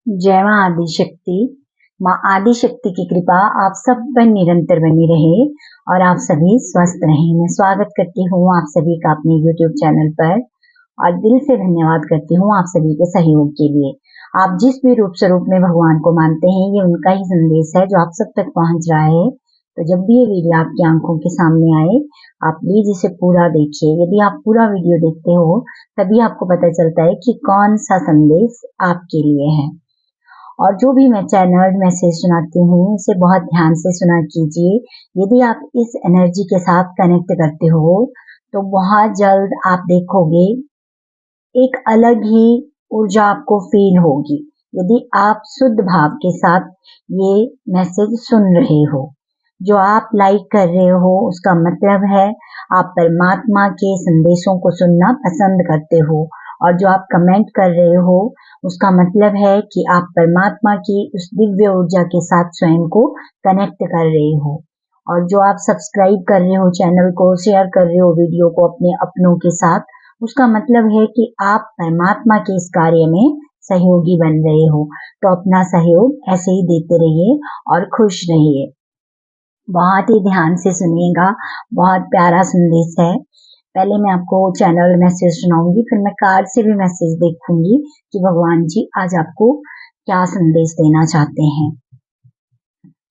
जय माँ आदिशक्ति। माँ आदिशक्ति की कृपा आप सब पर निरंतर बनी रहे और आप सभी स्वस्थ रहें। मैं स्वागत करती हूँ आप सभी का अपने YouTube चैनल पर और दिल से धन्यवाद करती हूँ आप सभी के सहयोग के लिए। आप जिस भी रूप स्वरूप में भगवान को मानते हैं, ये उनका ही संदेश है जो आप सब तक पहुँच रहा है। तो जब भी ये वीडियो आपकी आंखों के सामने आए, आप प्लीज इसे पूरा देखिए। यदि आप पूरा वीडियो देखते हो तभी आपको पता चलता है कि कौन सा संदेश आपके लिए है। और जो भी मैं चैनल मैसेज सुनाती हूँ इसे बहुत ध्यान से सुना कीजिए। यदि आप इस एनर्जी के साथ कनेक्ट करते हो तो बहुत जल्द आप देखोगे एक अलग ही ऊर्जा आपको फील होगी। यदि आप शुद्ध भाव के साथ ये मैसेज सुन रहे हो, जो आप लाइक कर रहे हो उसका मतलब है आप परमात्मा के संदेशों को सुनना पसंद करते हो, और जो आप कमेंट कर रहे हो उसका मतलब है कि आप परमात्मा की उस दिव्य ऊर्जा के साथ स्वयं को कनेक्ट कर रहे हो। और जो आप सब्सक्राइब कर रहे हो चैनल को, शेयर कर रहे हो वीडियो को अपने अपनों के साथ, उसका मतलब है कि आप परमात्मा के इस कार्य में सहयोगी बन रहे हो। तो अपना सहयोग ऐसे ही देते रहिए और खुश रहिए। बहुत ही ध्यान से सुनिएगा, बहुत प्यारा संदेश है। पहले मैं आपको चैनल मैसेज सुनाऊंगी, फिर मैं कार्ड से भी मैसेज देखूंगी कि भगवान जी आज आपको क्या संदेश देना चाहते हैं।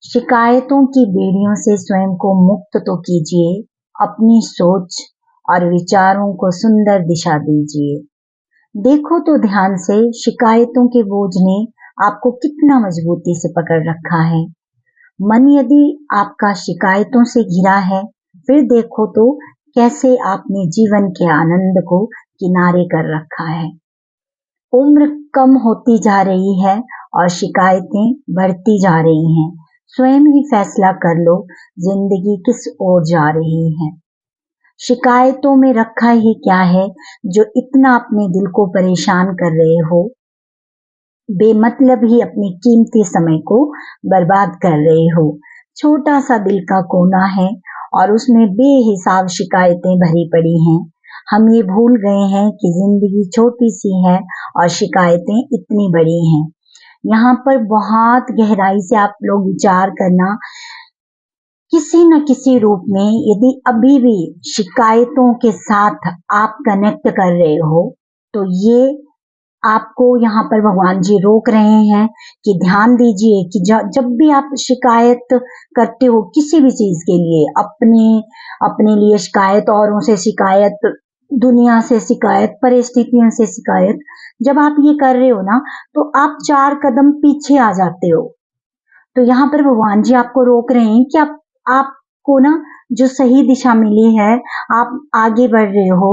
शिकायतों की बेड़ियों से स्वयं को मुक्त तो कीजिए, अपनी सोच और विचारों को सुंदर दिशा दीजिए। देखो तो ध्यान से, शिकायतों के बोझ ने आपको कितना मजबूती से पकड़ रखा है। मन यदि आपका शिकायतों से घिरा है, फिर देखो तो कैसे आपने जीवन के आनंद को किनारे कर रखा है। उम्र कम होती जा रही है और शिकायतें बढ़ती जा रही हैं। स्वयं ही फैसला कर लो जिंदगी किस ओर जा रही है। शिकायतों में रखा ही क्या है जो इतना अपने दिल को परेशान कर रहे हो। बेमतलब ही अपने कीमती समय को बर्बाद कर रहे हो। छोटा सा दिल का कोना है और उसमें बेहिसाब शिकायतें भरी पड़ी हैं। हम ये भूल गए हैं कि जिंदगी छोटी सी है और शिकायतें इतनी बड़ी हैं। यहाँ पर बहुत गहराई से आप लोग विचार करना, किसी न किसी रूप में यदि अभी भी शिकायतों के साथ आप कनेक्ट कर रहे हो तो ये आपको यहाँ पर भगवान जी रोक रहे हैं कि ध्यान दीजिए कि जब भी आप शिकायत करते हो किसी भी चीज के लिए, अपने लिए शिकायत, औरों से शिकायत, दुनिया से शिकायत, परिस्थितियों से शिकायत, जब आप ये कर रहे हो ना तो आप 4 कदम पीछे आ जाते हो। तो यहाँ पर भगवान जी आपको रोक रहे हैं कि आपको ना जो सही दिशा मिली है, आप आगे बढ़ रहे हो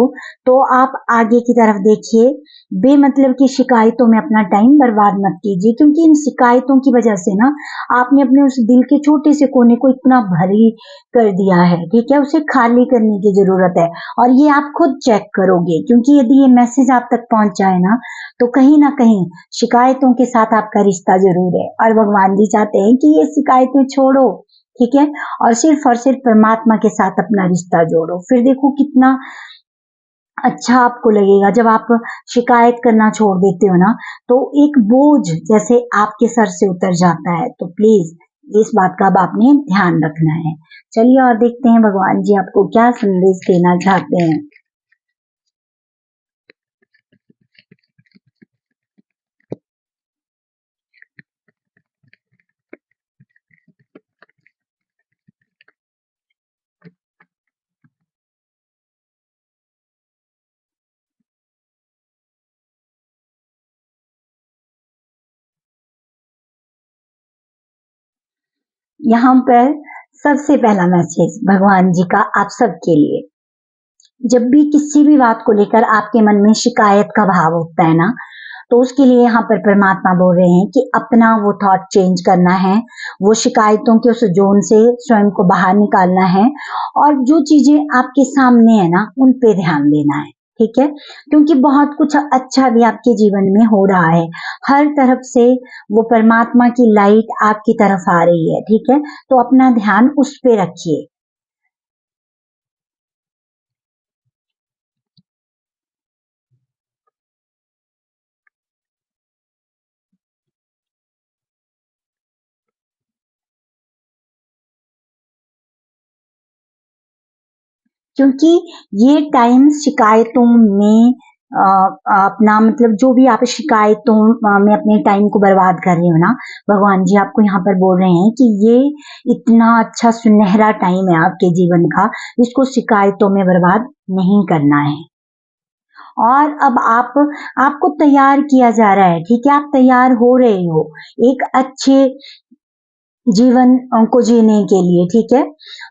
तो आप आगे की तरफ देखिए। बेमतलब की शिकायतों में अपना टाइम बर्बाद मत कीजिए, क्योंकि इन शिकायतों की वजह से ना आपने अपने उस दिल के छोटे से कोने को इतना भारी कर दिया है। ठीक है, उसे खाली करने की जरूरत है और ये आप खुद चेक करोगे, क्योंकि यदि ये मैसेज आप तक पहुंच जाए ना तो कहीं ना कहीं शिकायतों के साथ आपका रिश्ता जरूर है और भगवान जी चाहते हैं कि ये शिकायतें छोड़ो। ठीक है, और सिर्फ परमात्मा के साथ अपना रिश्ता जोड़ो। फिर देखो कितना अच्छा आपको लगेगा जब आप शिकायत करना छोड़ देते हो ना, तो एक बोझ जैसे आपके सर से उतर जाता है। तो प्लीज इस बात का अब आपने ध्यान रखना है। चलिए और देखते हैं भगवान जी आपको क्या संदेश देना चाहते हैं। यहाँ पर सबसे पहला मैसेज भगवान जी का आप सबके लिए, जब भी किसी भी बात को लेकर आपके मन में शिकायत का भाव होता है ना, तो उसके लिए यहाँ पर परमात्मा बोल रहे हैं कि अपना वो थॉट चेंज करना है, वो शिकायतों के उस जोन से स्वयं को बाहर निकालना है और जो चीजें आपके सामने है ना उन पे ध्यान देना है। ठीक है, क्योंकि बहुत कुछ अच्छा भी आपके जीवन में हो रहा है, हर तरफ से वो परमात्मा की लाइट आपकी तरफ आ रही है। ठीक है, तो अपना ध्यान उस पे रखिए। क्योंकि ये टाइम शिकायतों में अपना मतलब जो भी आप शिकायतों में अपने टाइम को बर्बाद कर रहे हो ना, भगवान जी आपको यहाँ पर बोल रहे हैं कि ये इतना अच्छा सुनहरा टाइम है आपके जीवन का, इसको शिकायतों में बर्बाद नहीं करना है। और अब आपको तैयार किया जा रहा है, ठीक है, आप तैयार हो रहे हो एक अच्छे जीवन को जीने के लिए, ठीक है।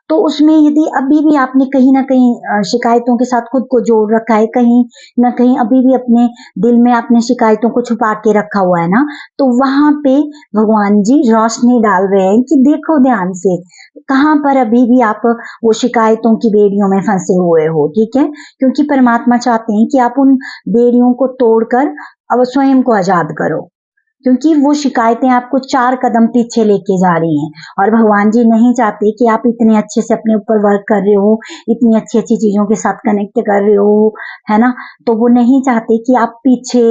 तो उसमें यदि अभी भी आपने कहीं ना कहीं शिकायतों के साथ खुद को जोड़ रखा है, कहीं ना कहीं अभी भी अपने दिल में आपने शिकायतों को छुपा के रखा हुआ है ना, तो वहां पे भगवान जी रोशनी डाल रहे हैं कि देखो ध्यान से कहां पर अभी भी आप वो शिकायतों की बेड़ियों में फंसे हुए हो, ठीक है। क्योंकि परमात्मा चाहते हैं कि आप उन बेड़ियों को तोड़कर अब स्वयं को आजाद करो, क्योंकि वो शिकायतें आपको 4 कदम पीछे लेके जा रही हैं। और भगवान जी नहीं चाहते कि आप इतने अच्छे से अपने ऊपर वर्क कर रहे हो, इतनी अच्छी अच्छी चीजों के साथ कनेक्ट कर रहे हो, है ना। तो वो नहीं चाहते कि आप पीछे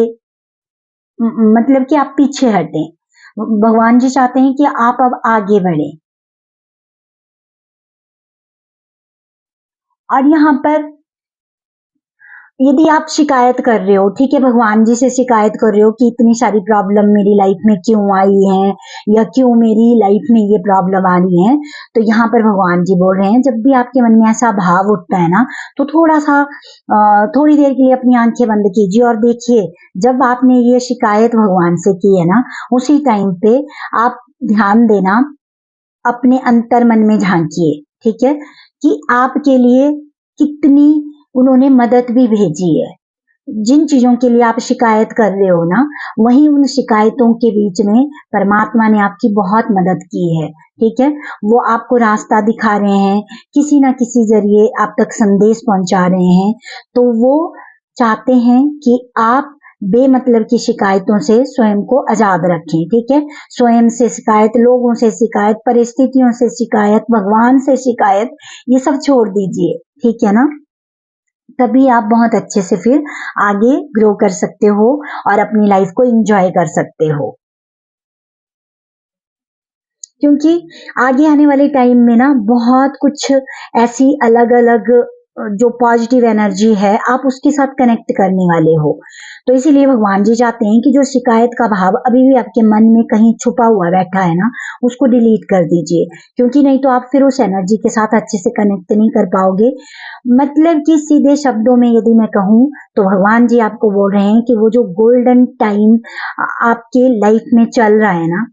मतलब कि आप पीछे हटें। भगवान जी चाहते हैं कि आप अब आगे बढ़े। और यहाँ पर यदि आप शिकायत कर रहे हो, ठीक है, भगवान जी से शिकायत कर रहे हो कि इतनी सारी प्रॉब्लम मेरी लाइफ में क्यों आई है या क्यों मेरी लाइफ में ये प्रॉब्लम आ रही है, तो यहाँ पर भगवान जी बोल रहे हैं जब भी आपके मन में ऐसा भाव उठता है ना, तो थोड़ा सा थोड़ी देर के लिए अपनी आंखें बंद कीजिए और देखिए जब आपने ये शिकायत भगवान से की है ना, उसी टाइम पे आप ध्यान देना, अपने अंतर मन में झांकिए, ठीक है, कि आपके लिए कितनी उन्होंने मदद भी भेजी है। जिन चीजों के लिए आप शिकायत कर रहे हो ना, वही उन शिकायतों के बीच में परमात्मा ने आपकी बहुत मदद की है, ठीक है। वो आपको रास्ता दिखा रहे हैं, किसी ना किसी जरिए आप तक संदेश पहुंचा रहे हैं। तो वो चाहते हैं कि आप बेमतलब की शिकायतों से स्वयं को आजाद रखें, ठीक है। स्वयं से शिकायत, लोगों से शिकायत, परिस्थितियों से शिकायत, भगवान से शिकायत, ये सब छोड़ दीजिए, ठीक है ना। तभी आप बहुत अच्छे से फिर आगे ग्रो कर सकते हो और अपनी लाइफ को एंजॉय कर सकते हो। क्योंकि आगे आने वाले टाइम में ना बहुत कुछ ऐसी अलग अलग जो पॉजिटिव एनर्जी है आप उसके साथ कनेक्ट करने वाले हो। तो इसीलिए भगवान जी चाहते हैं कि जो शिकायत का भाव अभी भी आपके मन में कहीं छुपा हुआ बैठा है ना, उसको डिलीट कर दीजिए, क्योंकि नहीं तो आप फिर उस एनर्जी के साथ अच्छे से कनेक्ट नहीं कर पाओगे। मतलब कि सीधे शब्दों में यदि मैं कहूँ तो भगवान जी आपको बोल रहे हैं कि वो जो गोल्डन टाइम आपके लाइफ में चल रहा है ना,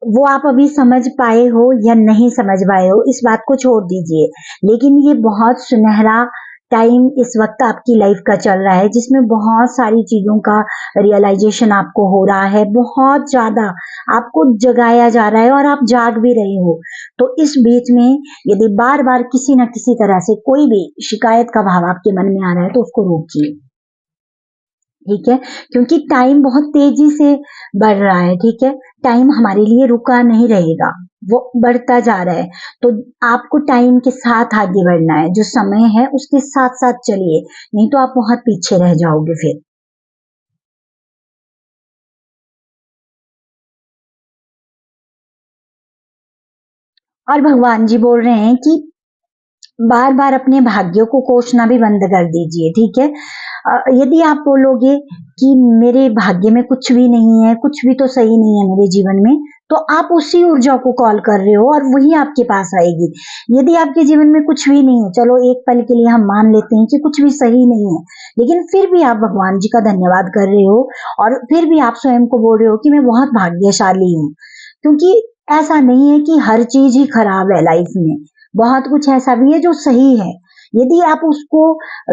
वो आप अभी समझ पाए हो या नहीं समझ पाए हो, इस बात को छोड़ दीजिए, लेकिन ये बहुत सुनहरा टाइम इस वक्त आपकी लाइफ का चल रहा है, जिसमें बहुत सारी चीजों का रियलाइजेशन आपको हो रहा है, बहुत ज्यादा आपको जगाया जा रहा है और आप जाग भी रहे हो। तो इस बीच में यदि बार बार किसी न किसी तरह से कोई भी शिकायत का भाव आपके मन में आ रहा है तो उसको रोकिए, ठीक है। क्योंकि टाइम बहुत तेजी से बढ़ रहा है, ठीक है। टाइम हमारे लिए रुका नहीं रहेगा, वो बढ़ता जा रहा है। तो आपको टाइम के साथ आगे बढ़ना है, जो समय है उसके साथ साथ चलिए, नहीं तो आप बहुत पीछे रह जाओगे फिर। और भगवान जी बोल रहे हैं कि बार बार अपने भाग्यों को कोसना भी बंद कर दीजिए, ठीक है। यदि आप बोलोगे कि मेरे भाग्य में कुछ भी नहीं है, कुछ भी तो सही नहीं है मेरे जीवन में, तो आप उसी ऊर्जा को कॉल कर रहे हो और वही आपके पास आएगी। यदि आपके जीवन में कुछ भी नहीं है, चलो एक पल के लिए हम मान लेते हैं कि कुछ भी सही नहीं है, लेकिन फिर भी आप भगवान जी का धन्यवाद कर रहे हो और फिर भी आप स्वयं को बोल रहे हो कि मैं बहुत भाग्यशाली हूँ। क्योंकि ऐसा नहीं है कि हर चीज ही खराब है लाइफ में, बहुत कुछ ऐसा भी है जो सही है। यदि आप उसको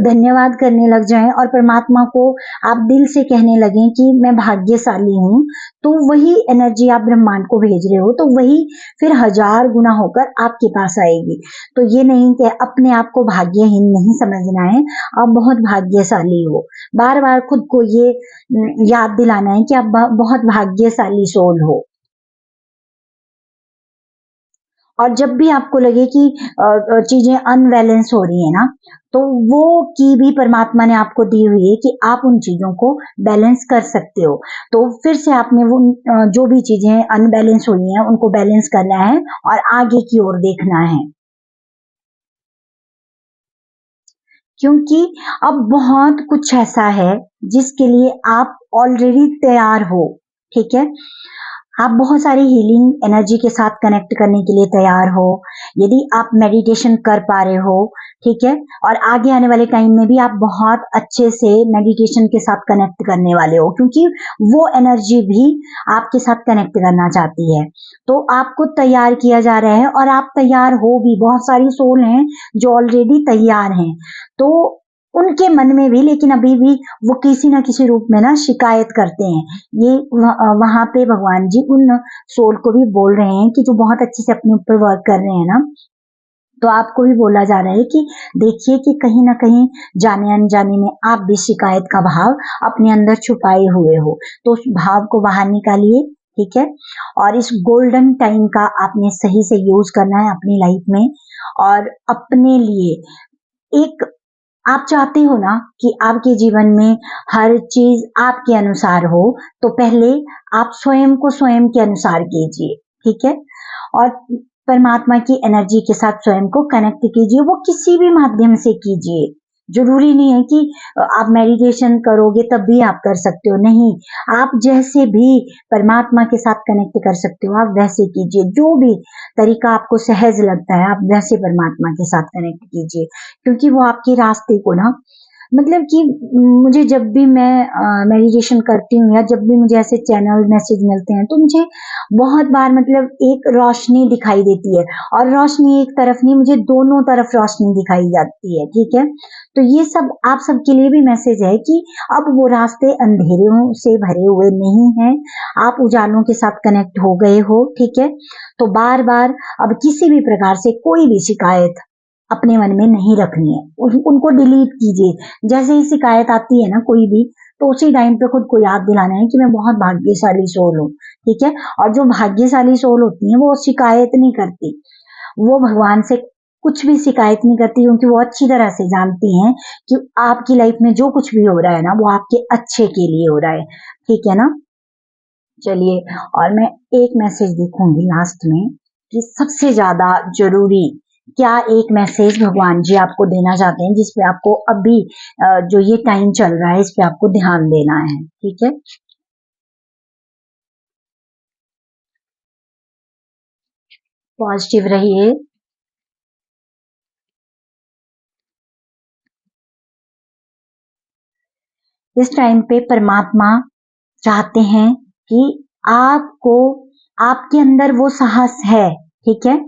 धन्यवाद करने लग जाएं और परमात्मा को आप दिल से कहने लगे कि मैं भाग्यशाली हूँ, तो वही एनर्जी आप ब्रह्मांड को भेज रहे हो, तो वही फिर 1000 गुना होकर आपके पास आएगी। तो ये नहीं कि अपने आप को भाग्यहीन नहीं समझना है, आप बहुत भाग्यशाली हो। बार बार खुद को ये याद दिलाना है कि आप बहुत भाग्यशाली सोल हो। और जब भी आपको लगे कि चीजें अनबैलेंस हो रही है ना, तो वो की भी परमात्मा ने आपको दी हुई है कि आप उन चीजों को बैलेंस कर सकते हो। तो फिर से आपने वो जो भी चीजें अनबैलेंस हुई हैं उनको बैलेंस करना है और आगे की ओर देखना है। क्योंकि अब बहुत कुछ ऐसा है जिसके लिए आप ऑलरेडी तैयार हो, ठीक है। आप बहुत सारी हीलिंग एनर्जी के साथ कनेक्ट करने के लिए तैयार हो। यदि आप मेडिटेशन कर पा रहे हो, ठीक है, और आगे आने वाले टाइम में भी आप बहुत अच्छे से मेडिटेशन के साथ कनेक्ट करने वाले हो, क्योंकि वो एनर्जी भी आपके साथ कनेक्ट करना चाहती है। तो आपको तैयार किया जा रहा है और आप तैयार हो भी। बहुत सारी सोल हैं जो ऑलरेडी तैयार हैं, तो उनके मन में भी, लेकिन अभी भी वो किसी ना किसी रूप में ना शिकायत करते हैं। ये वहां पे भगवान जी उन सोल को भी बोल रहे हैं कि जो बहुत अच्छे से अपने ऊपर वर्क कर रहे हैं ना, तो आपको भी बोला जा रहा है कि देखिए कि कहीं ना कहीं जाने अनजाने में आप भी शिकायत का भाव अपने अंदर छुपाए हुए हो, तो उस भाव को बाहर निकालिए, ठीक है। और इस गोल्डन टाइम का आपने सही से यूज करना है अपनी लाइफ में। और अपने लिए एक, आप चाहते हो ना कि आपके जीवन में हर चीज आपके अनुसार हो, तो पहले आप स्वयं को स्वयं के अनुसार कीजिए, ठीक है। और परमात्मा की एनर्जी के साथ स्वयं को कनेक्ट कीजिए, वो किसी भी माध्यम से कीजिए। जरूरी नहीं है कि आप मेडिटेशन करोगे तब भी आप कर सकते हो, नहीं। आप जैसे भी परमात्मा के साथ कनेक्ट कर सकते हो, आप वैसे कीजिए। जो भी तरीका आपको सहज लगता है, आप वैसे परमात्मा के साथ कनेक्ट कीजिए, क्योंकि वो आपके रास्ते को ना, मतलब कि मुझे जब भी मैं मेडिटेशन करती हूँ या जब भी मुझे ऐसे चैनल मैसेज मिलते हैं, तो मुझे बहुत बार मतलब एक रोशनी दिखाई देती है। और रोशनी एक तरफ नहीं, मुझे दोनों तरफ रोशनी दिखाई जाती है, ठीक है। तो ये सब आप सबके लिए भी मैसेज है कि अब वो रास्ते अंधेरों से भरे हुए नहीं हैं, आप उजालों के साथ कनेक्ट हो गए हो, ठीक है। तो बार बार अब किसी भी प्रकार से कोई भी शिकायत अपने मन में नहीं रखनी है, उनको डिलीट कीजिए। जैसे ही शिकायत आती है ना कोई भी, तो उसी टाइम पे खुद को याद दिलाना है कि मैं बहुत भाग्यशाली सोल हूँ, ठीक है। और जो भाग्यशाली सोल होती है वो शिकायत नहीं करती, वो भगवान से कुछ भी शिकायत नहीं करती, क्योंकि वो अच्छी तरह से जानती हैं कि आपकी लाइफ में जो कुछ भी हो रहा है ना, वो आपके अच्छे के लिए हो रहा है, ठीक है ना। चलिए, और मैं एक मैसेज देखूंगी लास्ट में कि सबसे ज्यादा जरूरी क्या एक मैसेज भगवान जी आपको देना चाहते हैं, जिसपे आपको अभी जो ये टाइम चल रहा है, इस पे आपको ध्यान देना है, ठीक है। पॉजिटिव रहिए। इस टाइम पे परमात्मा चाहते हैं कि आपको, आपके अंदर वो साहस है, ठीक है।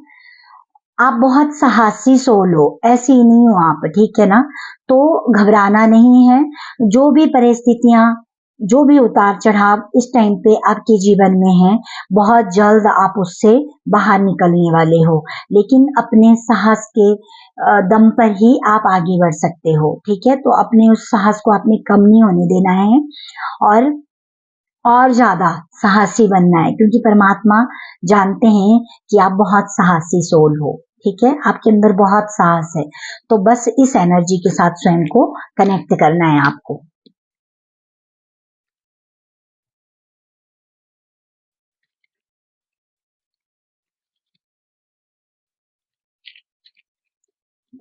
आप बहुत साहसी सोल हो, ऐसी नहीं हो आप, ठीक है ना। तो घबराना नहीं है। जो भी परिस्थितियां, जो भी उतार चढ़ाव इस टाइम पे आपके जीवन में है, बहुत जल्द आप उससे बाहर निकलने वाले हो। लेकिन अपने साहस के दम पर ही आप आगे बढ़ सकते हो, ठीक है। तो अपने उस साहस को आपने कम नहीं होने देना है, और ज्यादा साहसी बनना है, क्योंकि परमात्मा जानते हैं कि आप बहुत साहसी सोल हो, ठीक है। आपके अंदर बहुत साहस है। तो बस इस एनर्जी के साथ स्वयं को कनेक्ट करना है आपको।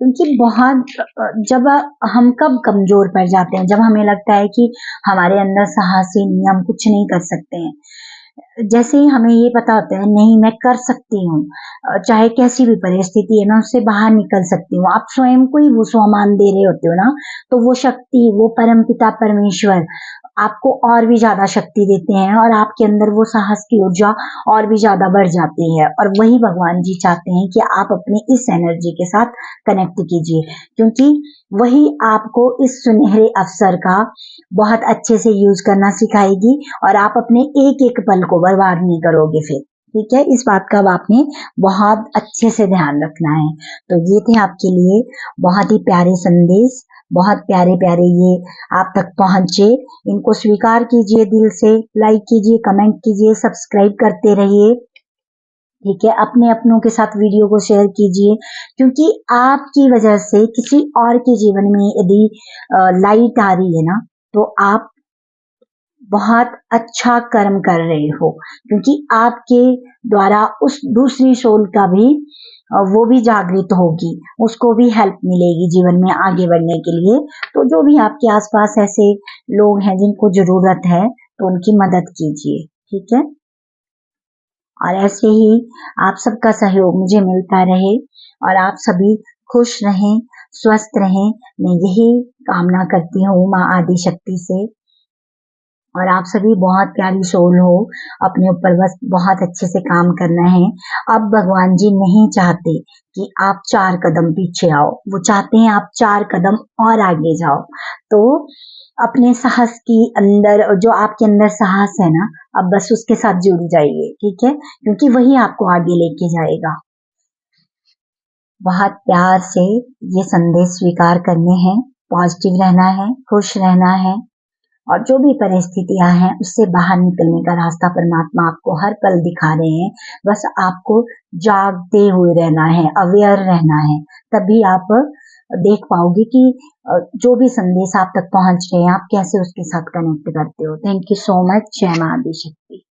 क्योंकि बहुत जब हम कब कमजोर पड़ जाते हैं, जब हमें लगता है कि हमारे अंदर साहस ही नहीं, हम कुछ नहीं कर सकते हैं। जैसे ही हमें ये पता होता है नहीं मैं कर सकती हूँ, चाहे कैसी भी परिस्थिति है मैं उससे बाहर निकल सकती हूँ, आप स्वयं को ही वो स्वमान दे रहे होते हो ना, तो वो शक्ति, वो परम पिता परमेश्वर आपको और भी ज्यादा शक्ति देते हैं, और आपके अंदर वो साहस की ऊर्जा और भी ज्यादा बढ़ जाती है। और वही भगवान जी चाहते हैं कि आप अपने इस एनर्जी के साथ कनेक्ट कीजिए, क्योंकि वही आपको इस सुनहरे अवसर का बहुत अच्छे से यूज करना सिखाएगी, और आप अपने एक एक पल को बर्बाद नहीं करोगे फिर, ठीक है। इस बात का अब आपने बहुत अच्छे से ध्यान रखना है। तो ये थे आपके लिए बहुत ही प्यारे संदेश, बहुत प्यारे प्यारे ये आप तक पहुंचे। इनको स्वीकार कीजिए, दिल से लाइक कीजिए, कमेंट कीजिए, सब्सक्राइब करते रहिए, ठीक है। अपने अपनों के साथ वीडियो को शेयर कीजिए, क्योंकि आपकी वजह से किसी और के जीवन में यदि लाइट आ रही है ना, तो आप बहुत अच्छा कर्म कर रहे हो, क्योंकि आपके द्वारा उस दूसरी सोल का भी वो भी जागृत होगी, उसको भी हेल्प मिलेगी जीवन में आगे बढ़ने के लिए। तो जो भी आपके आसपास ऐसे लोग हैं जिनको जरूरत है तो उनकी मदद कीजिए, ठीक है। और ऐसे ही आप सबका सहयोग मुझे मिलता रहे और आप सभी खुश रहें, स्वस्थ रहें, मैं यही कामना करती हूँ माँ आदि शक्ति से। और आप सभी बहुत प्यारी सोल हो, अपने ऊपर बस बहुत अच्छे से काम करना है। अब भगवान जी नहीं चाहते कि आप 4 कदम पीछे आओ, वो चाहते हैं आप 4 कदम और आगे जाओ। तो अपने साहस की अंदर, जो आपके अंदर साहस है ना, अब बस उसके साथ जुड़ जाइए, ठीक है, क्योंकि वही आपको आगे लेके जाएगा। बहुत प्यार से ये संदेश स्वीकार करने हैं, पॉजिटिव रहना है, खुश रहना है, और जो भी परिस्थितियां हैं उससे बाहर निकलने का रास्ता परमात्मा आपको हर पल दिखा रहे हैं। बस आपको जागते हुए रहना है, अवेयर रहना है, तभी आप देख पाओगे कि जो भी संदेश आप तक पहुंच रहे हैं आप कैसे उसके साथ कनेक्ट करते हो। Thank you so much. जय मां आदि शक्ति।